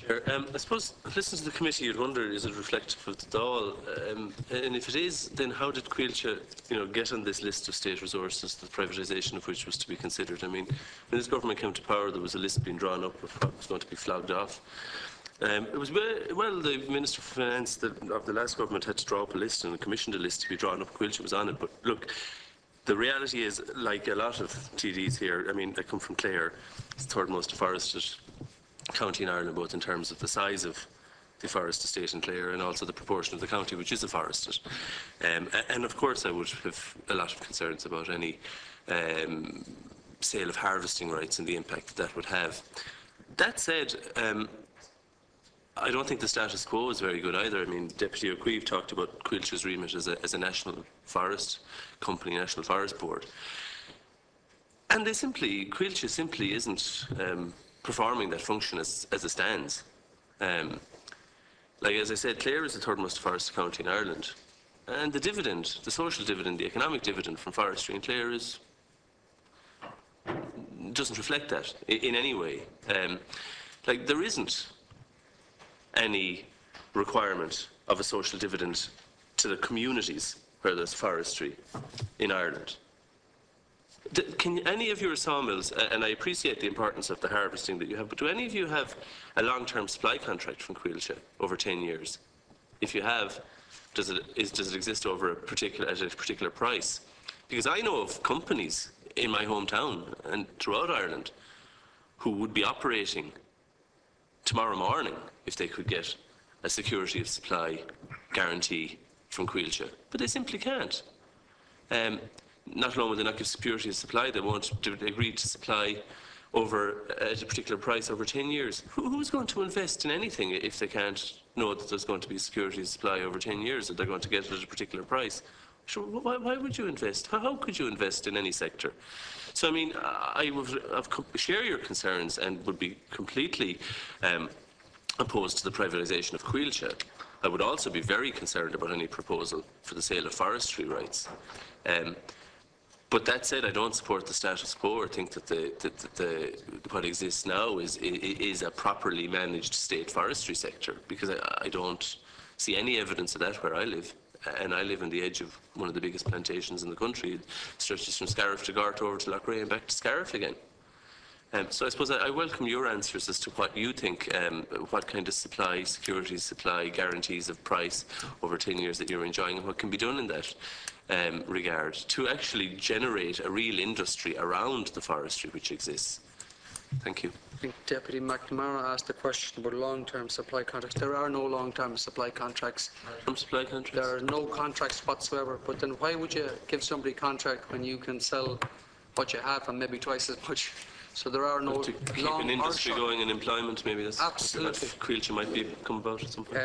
I suppose, listening to the committee, you'd wonder, is it reflective of the Dáil? And if it is, then how did Coilte, get on this list of state resources, the privatisation of which was to be considered? I mean, when this government came to power, there was a list being drawn up of what was going to be flogged off. It was, well, the Minister for Finance of the last government had to draw up a list and commissioned a list to be drawn up. Coilte was on it. But look, the reality is, like a lot of TDs here, I mean, I come from Clare, it's the third most forested county in Ireland, both in terms of the size of the forest estate in Clare and also the proportion of the county which is forested. And of course I would have a lot of concerns about any sale of harvesting rights and the impact that would have. That said, I don't think the status quo is very good either. I mean, Deputy O'Keefe talked about Coilte's remit as a national forest company, National Forest Board. And Coilte simply isn't performing that function as it stands. Like as I said, Clare is the third most forested county in Ireland. And the dividend, the social dividend, the economic dividend from forestry in Clare doesn't reflect that in any way. Like there isn't any requirement of a social dividend to the communities where there's forestry in Ireland. Can any of your sawmills, and I appreciate the importance of the harvesting that you have, but do any of you have a long-term supply contract from Coilte over 10 years? If you have, does it exist over at a particular price? Because I know of companies in my hometown and throughout Ireland who would be operating tomorrow morning if they could get a security of supply guarantee from Coilte, but they simply can't. Not only will they not give security of supply, they won't agree to supply at a particular price over 10 years. Who's going to invest in anything if they can't know that there's going to be security of supply over 10 years, that they're going to get it at a particular price? Sure, why would you invest? How could you invest in any sector? So, I mean, I share your concerns and would be completely opposed to the privatisation of Coilte. I would also be very concerned about any proposal for the sale of forestry rights. But that said, I don't support the status quo or think that what exists now is a properly managed state forestry sector, because I don't see any evidence of that where I live. And I live on the edge of one of the biggest plantations in the country. It stretches from Scariff to Gart over to Loughrea and back to Scariff again. So I suppose I welcome your answers as to what you think, what kind of security supply, guarantees of price over 10 years that you're enjoying, and what can be done in that regard to actually generate a real industry around the forestry which exists. Thank you. I think Deputy McNamara asked a question about long-term supply contracts. There are no long-term supply contracts. Long-term supply contracts? There are no contracts whatsoever. But then why would you give somebody a contract when you can sell what you have and maybe twice as much? So there are no to keep an industry going and employment, maybe that's absolutely. Coilte might come about at some point.